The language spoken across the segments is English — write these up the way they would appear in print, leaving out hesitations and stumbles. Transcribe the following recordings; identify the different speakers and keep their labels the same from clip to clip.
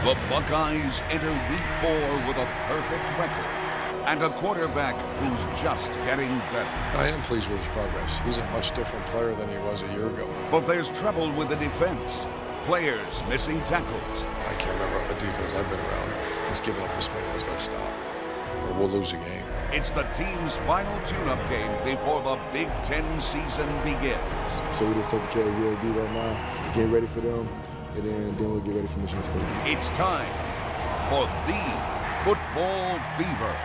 Speaker 1: The Buckeyes enter week 4 with a perfect record and a quarterback who's just getting better.
Speaker 2: I am pleased with his progress. He's a much different player than he was a year ago.
Speaker 1: But there's trouble with the defense. Players missing tackles.
Speaker 2: I can't remember a defense I've been around that's given up this many. That's got to stop, or we'll lose the game.
Speaker 1: It's the team's final tune-up game before the Big Ten season begins.
Speaker 3: So we're just taking care of UAB right now, getting ready for them, and then we'll get ready for Michigan State.
Speaker 1: It's time for the Football Fever.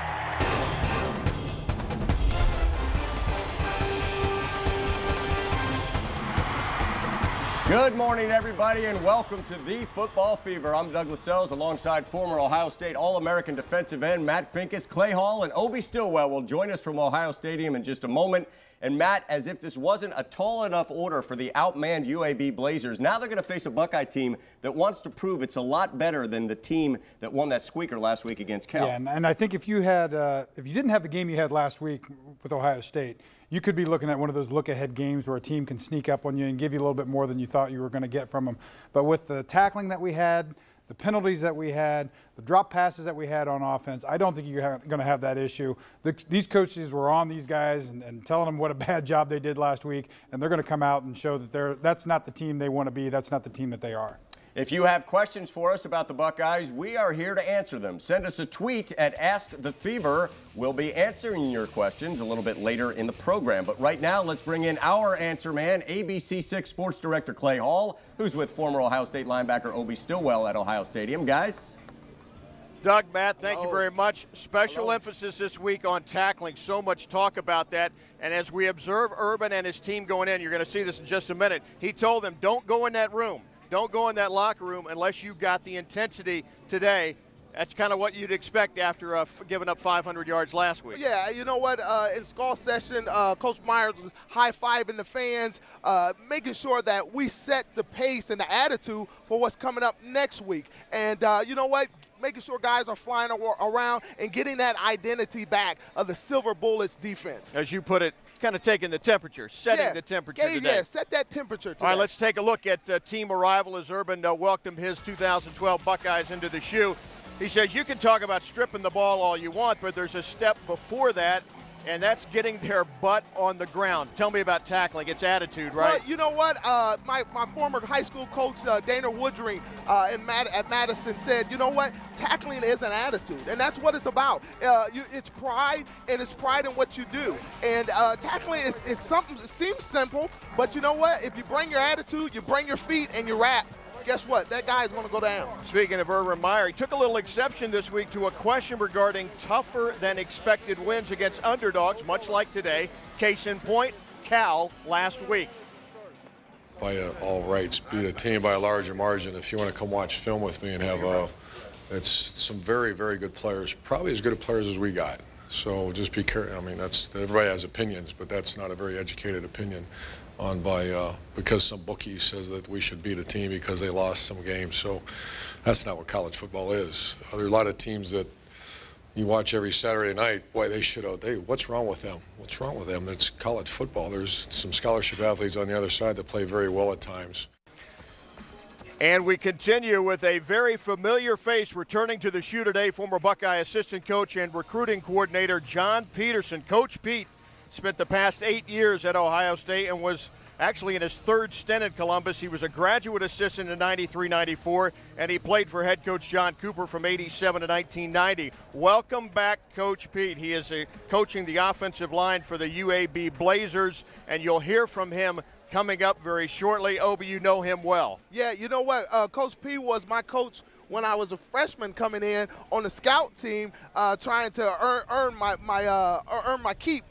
Speaker 4: Good morning, everybody, and welcome to the Football Fever. I'm Doug Lascelles, alongside former Ohio State All-American defensive end Matt Finkes. Clay Hall and Obi Stillwell will join us from Ohio Stadium in just a moment. And Matt, as if this wasn't a tall enough order for the outmanned UAB Blazers, now they're going to face a Buckeye team that wants to prove it's a lot better than the team that won that squeaker last week against Cal.
Speaker 5: Yeah, and I think if you didn't have the game you had last week with Ohio State, you could be looking at one of those look-ahead games where a team can sneak up on you and give you a little bit more than you thought you were going to get from them. But with the tackling that we had, the penalties that we had, the drop passes that we had on offense, I don't think you're going to have that issue. These coaches were on these guys and telling them what a bad job they did last week, and they're going to come out and show that that's not the team they want to be. That's not the team that they are.
Speaker 4: If you have questions for us about the Buckeyes, we are here to answer them. Send us a tweet at AskTheFever. We'll be answering your questions a little bit later in the program. But right now, let's bring in our answer man, ABC6 Sports Director Clay Hall, who's with former Ohio State linebacker Obi Stillwell at Ohio Stadium. Guys?
Speaker 6: Doug, Matt, thank you very much. Special emphasis this week on tackling. So much talk about that. And as we observe Urban and his team going in, you're going to see this in just a minute. He told them, don't go in that room. Don't go in that locker room unless you got the intensity today. That's kind of what you'd expect after giving up 500 yards last week.
Speaker 7: Yeah, you know what? In Skull session, Coach Myers was high-fiving the fans, making sure that we set the pace and the attitude for what's coming up next week. And you know what? Making sure guys are flying around and getting that identity back of the Silver Bullets defense.
Speaker 6: As you put it, kind of taking the temperature, setting the temperature today.
Speaker 7: Yeah, set that temperature today.
Speaker 6: All right, let's take a look at team arrival as Urban welcomed his 2012 Buckeyes into the shoe. He says, you can talk about stripping the ball all you want, but there's a step before that, and that's getting their butt on the ground. Tell me about tackling. It's attitude, right?
Speaker 7: Well, you know what? My former high school coach, Dana Woodring, at Madison said, you know what? Tackling is an attitude, and that's what it's about. It's pride, and it's pride in what you do. And tackling is something that seems simple, but you know what? If you bring your attitude, you bring your feet, and you rap, guess what? That guy is going to go down.
Speaker 6: Speaking of Urban Meyer, he took a little exception this week to a question regarding tougher than expected wins against underdogs, much like today. Case in point, Cal last week.
Speaker 2: By all rights, beat a team by a larger margin. If you want to come watch film with me and have it's some very, very good players, probably as good a players as we got. So just be careful. I mean, everybody has opinions, but that's not a very educated opinion because some bookie says that we should beat a team because they lost some games. So that's not what college football is. There are a lot of teams that you watch every Saturday night. Boy, they should have. What's wrong with them? What's wrong with them? It's college football. There's some scholarship athletes on the other side that play very well at times.
Speaker 6: And we continue with a very familiar face returning to the shoe today, former Buckeye assistant coach and recruiting coordinator John Peterson. Coach Pete spent the past 8 years at Ohio State and was actually in his third stint at Columbus. He was a graduate assistant in 93-94, and he played for head coach John Cooper from 87 to 1990. Welcome back, Coach Pete. He is coaching the offensive line for the UAB Blazers, and you'll hear from him coming up very shortly. Obi, you know him well.
Speaker 7: Yeah, you know what? Coach P was my coach when I was a freshman coming in on the scout team, trying to earn my keep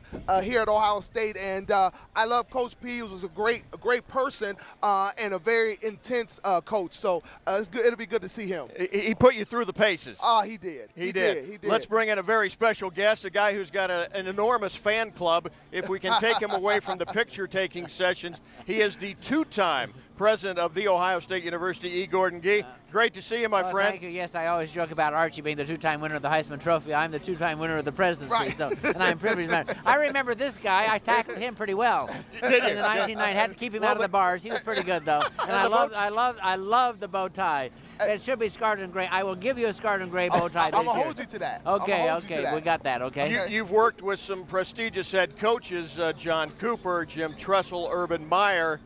Speaker 7: here at Ohio State. And I love Coach P. He was a great person and a very intense coach. So it's good. It'll be good to see him.
Speaker 6: He put you through the paces.
Speaker 7: Oh, he did.
Speaker 6: He did. Let's bring in a very special guest, a guy who's got an enormous fan club. If we can take him away from the picture-taking sessions, he is the two-time president of The Ohio State University, E. Gordon Gee. Great to see you, my friend.
Speaker 8: Thank you. Yes, I always joke about Archie being the two-time winner of the Heisman Trophy. I'm the two-time winner of the presidency,
Speaker 7: Right.
Speaker 8: so, and I'm privileged. I remember this guy. I tackled him pretty well in the 1990. Had to keep him out of the bars. He was pretty good though, and I love the bow tie. It should be scarred and gray. I will give you a scarred and gray bow tie this year.
Speaker 7: I'm gonna hold you to that.
Speaker 8: Okay, we got that. Okay.
Speaker 6: You've worked with some prestigious head coaches, John Cooper, Jim Tressel, Urban Meyer.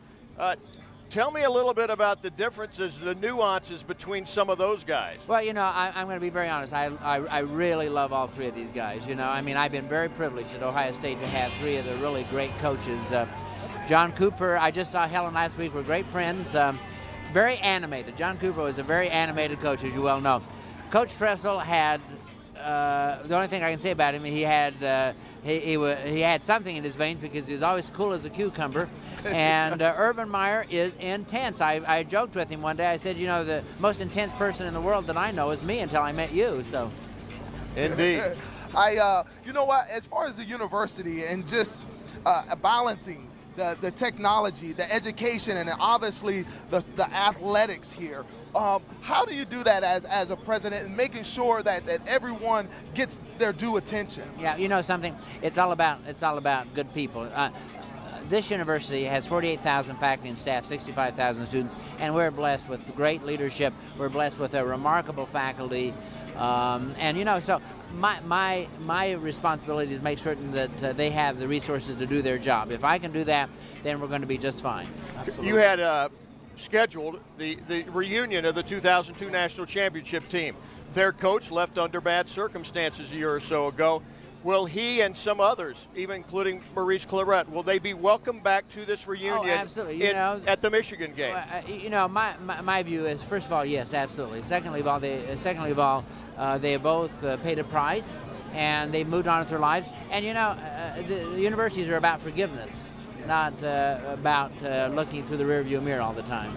Speaker 6: Tell me a little bit about the differences, the nuances between some of those guys.
Speaker 8: Well, you know, I'm going to be very honest. I really love all three of these guys. You know, I mean, I've been very privileged at Ohio State to have three of the really great coaches. John Cooper, I just saw Helen last week. We're great friends. Very animated. John Cooper was a very animated coach, as you well know. Coach Tressel had, the only thing I can say about him, he had something in his veins because he was always cool as a cucumber. And Urban Meyer is intense. I joked with him one day. I said, you know, the most intense person in the world that I know is me until I met you. So,
Speaker 6: indeed.
Speaker 7: You know what? As far as the university and just balancing the technology, the education, and obviously the athletics here. How do you do that as a president and making sure that everyone gets their due attention?
Speaker 8: Yeah, you know something. It's all about good people. This university has 48,000 faculty and staff, 65,000 students, and we're blessed with great leadership. We're blessed with a remarkable faculty, and you know, so my responsibility is make certain that they have the resources to do their job. If I can do that, then we're going to be just fine.
Speaker 6: Absolutely. You had scheduled the reunion of the 2002 National Championship team. Their coach left under bad circumstances a year or so ago. Will he and some others, even including Maurice Clarett, will they be welcomed back to this reunion?
Speaker 8: Oh, absolutely.
Speaker 6: At the Michigan game?
Speaker 8: You know, my view is, first of all, yes, absolutely. Secondly of all, they have both paid a price, and they've moved on with their lives. And you know, the universities are about forgiveness, not about looking through the rearview mirror all the time.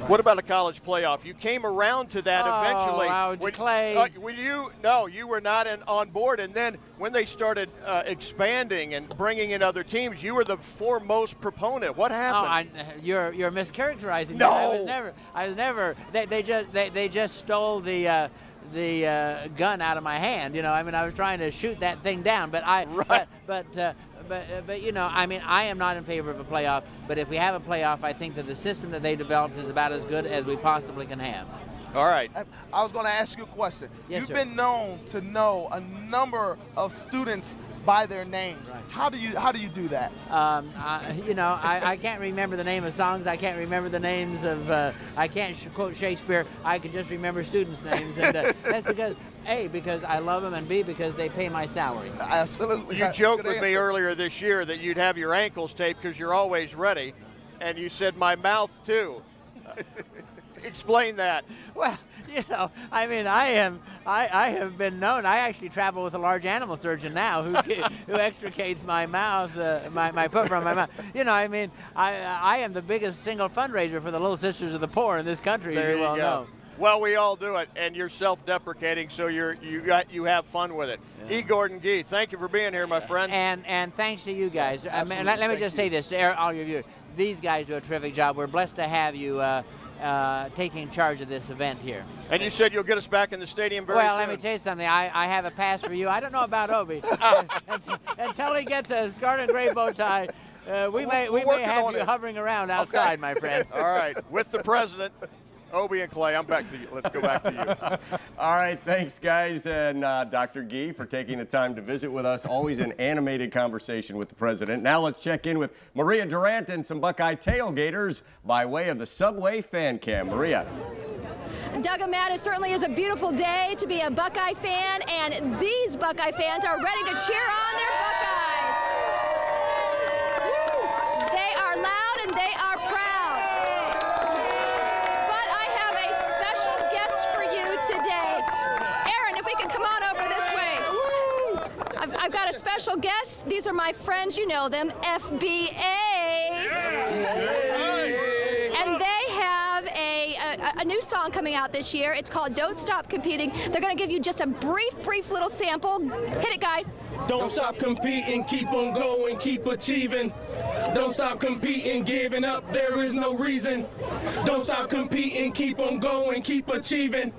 Speaker 6: What about a college playoff? You came around to that eventually.
Speaker 8: Clay.
Speaker 6: You were not on board. And then when they started expanding and bringing in other teams, you were the foremost proponent. What happened?
Speaker 8: Oh, you're mischaracterizing
Speaker 6: no.
Speaker 8: me. I was never. They just stole the gun out of my hand. You know, I mean, I was trying to shoot that thing down, but But you know, I mean, I am not in favor of a playoff, but if we have a playoff, I think that the system that they developed is about as good as we possibly can have.
Speaker 6: All right.
Speaker 7: I was going to ask you a question.
Speaker 8: Yes,
Speaker 7: You've
Speaker 8: sir.
Speaker 7: been known to know a number of students by their names.
Speaker 8: Right.
Speaker 7: How do you do that?
Speaker 8: You know, I can't remember the name of songs. I can't remember the names of. I can't quote Shakespeare. I can just remember students' names, and that's because A, because I love them, and B, because they pay my salary.
Speaker 7: Absolutely.
Speaker 6: You joked with me earlier this year that you'd have your ankles taped because you're always ready, and you said my mouth too. Explain that.
Speaker 8: Well, you know, I mean, I have been known. I actually travel with a large animal surgeon now who extricates my mouth, my foot from my mouth. You know, I mean, I am the biggest single fundraiser for the Little Sisters of the Poor in this country,
Speaker 6: there
Speaker 8: as you well know.
Speaker 6: Well, we all do it, and you're self-deprecating, so you have fun with it. Yeah. E. Gordon Gee, thank you for being here, my friend.
Speaker 8: And thanks to you guys.
Speaker 7: Yes,
Speaker 8: I mean, let me just say this to all your viewers: these guys do a terrific job. We're blessed to have you taking charge of this event here.
Speaker 6: And you said you'll get us back in the stadium very soon.
Speaker 8: Well, let me tell you something. I have a pass for you. I don't know about Obi. Until he gets a scarlet and gray bow tie, we may have you hovering around outside, my friend.
Speaker 6: All right. With the president, Obi and Clay, I'm back to you. Let's go back to you.
Speaker 4: All right, thanks, guys, and Dr. Gee for taking the time to visit with us. Always an animated conversation with the president. Now let's check in with Maria Durant and some Buckeye tailgaters by way of the Subway Fan Cam. Maria.
Speaker 9: Doug and Matt, it certainly is a beautiful day to be a Buckeye fan, and these Buckeye fans are ready to cheer on their Buckeyes. They are loud and they are proud. But I have a special guest for you today. Aaron, if we can come on over this way. I've got a special guest. These are my friends, you know them, FBA. And they have a new song coming out this year. It's called Don't Stop Competing. They're going to give you just a brief little sample. Hit it, guys.
Speaker 10: Don't stop competing, keep on going, keep achieving. Don't stop competing, giving up, there is no reason. Don't stop competing, keep on going, keep achieving.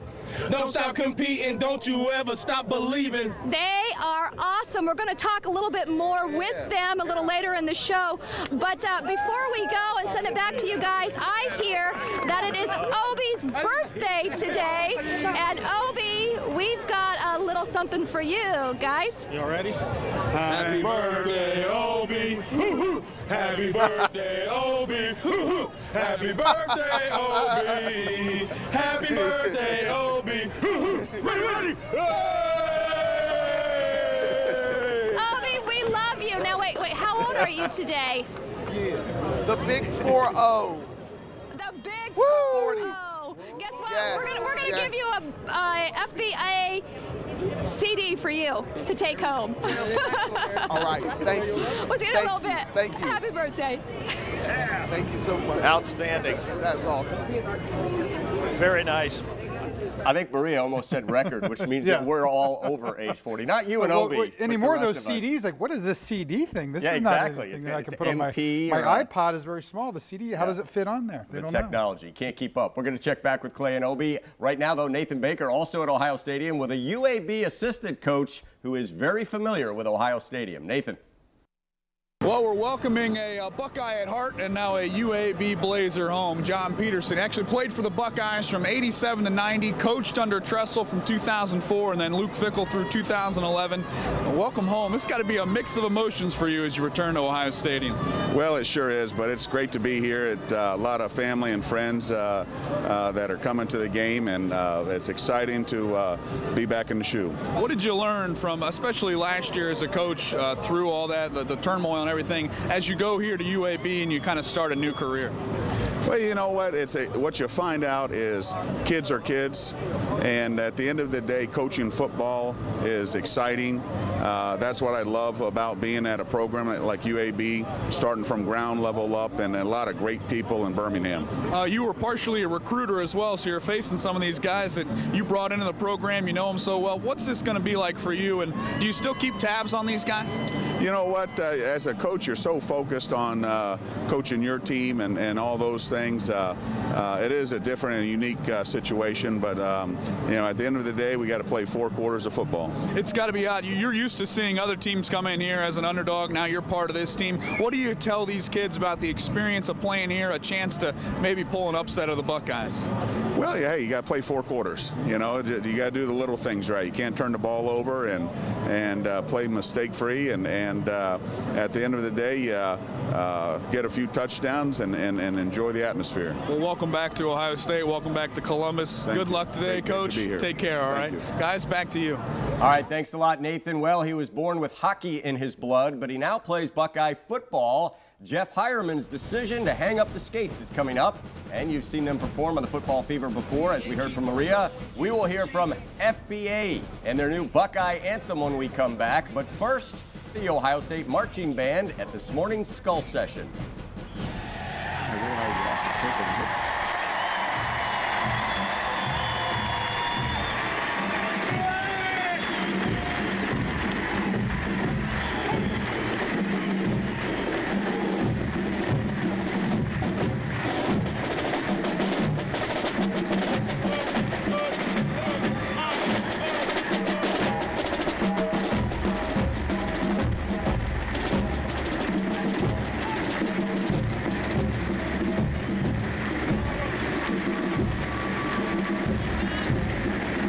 Speaker 10: Don't stop competing, don't you ever stop believing.
Speaker 9: They are awesome. We're going to talk a little bit more with them a little later in the show. But before we go and send it back to you guys, I hear that it is Obi's birthday today. And Obi, we've got a little something for you, guys.
Speaker 10: You all ready? Happy birthday, Obi. Hoo-hoo. Happy birthday, Obi. Hoo-hoo. Happy birthday, Obi. Happy birthday, Obi. Hoo-hoo. Ready? Hey!
Speaker 9: Obi, we love you. Now, wait, how old are you today?
Speaker 7: The big 4-0.
Speaker 9: The big
Speaker 7: 40.
Speaker 9: 4-0. Guess what?
Speaker 7: Yes.
Speaker 9: We're gonna give you a FBA CD for you to take home.
Speaker 7: All right, thank you.
Speaker 9: We'll see you in a little bit.
Speaker 7: Thank you.
Speaker 9: Happy birthday.
Speaker 7: Thank you so much.
Speaker 6: Outstanding.
Speaker 7: That's awesome.
Speaker 6: Very nice.
Speaker 4: I think Maria almost said record, which means that we're all over age 40. Not you and Obi.
Speaker 5: Any more of those CDs? Like, what is this CD thing? This is
Speaker 4: exactly.
Speaker 5: Not anything that I can put
Speaker 4: MP
Speaker 5: on my iPod is very small. The CD, how does it fit on there?
Speaker 4: The technology. Can't keep up. We're going to check back with Clay and Obi. Right now, though, Nathan Baker also at Ohio Stadium with a UAB assistant coach who is very familiar with Ohio Stadium. Nathan.
Speaker 11: Well, we're welcoming a Buckeye at heart and now a UAB Blazer home. John Peterson actually played for the Buckeyes from 87 to 90, coached under Tressel from 2004, and then Luke Fickell through 2011. Welcome home. It's got to be a mix of emotions for you as you return to Ohio Stadium.
Speaker 12: Well, it sure is, but it's great to be here. A lot of family and friends that are coming to the game, and it's exciting to be back in the shoe.
Speaker 11: What did you learn from, especially last year as a coach, through all that, the turmoil and everything, as you go here to UAB and you kind of start a new career?
Speaker 12: Well, you know what? What you find out is kids are kids, and at the end of the day, coaching football is exciting. That's what I love about being at a program like UAB, starting from ground level up, and a lot of great people in Birmingham.
Speaker 11: You were partially a recruiter as well, so you're facing some of these guys that you brought into the program. You know them so well. What's this going to be like for you, and do you still keep tabs on these guys?
Speaker 12: You know what? As a coach, you're so focused on coaching your team and all those things. It is a different and unique situation, but you know, at the end of the day, we got to play 4 quarters of football.
Speaker 11: It's got to be odd. You're used to seeing other teams come in here as an underdog. Now you're part of this team. What do you tell these kids about the experience of playing here, a chance to maybe pull an upset of the Buckeyes?
Speaker 12: Well, yeah, you got to play 4 quarters. You know, you got to do the little things right. You can't turn the ball over and play mistake-free. And at the end of the day, get a few touchdowns and enjoy the atmosphere.
Speaker 11: Well, welcome back to Ohio State. Welcome back to Columbus. Good luck today, Coach. Take care, all right? Guys, back to you.
Speaker 4: All right, thanks a lot, Nathan. Well, he was born with hockey in his blood, but he now plays Buckeye football. Jeff Hireman's decision to hang up the skates is coming up, and you've seen them perform on the Football Fever before, as we heard from Maria. We will hear from FBA and their new Buckeye anthem when we come back. But first, the Ohio State Marching Band at this morning's Skull Session. I realize you lost your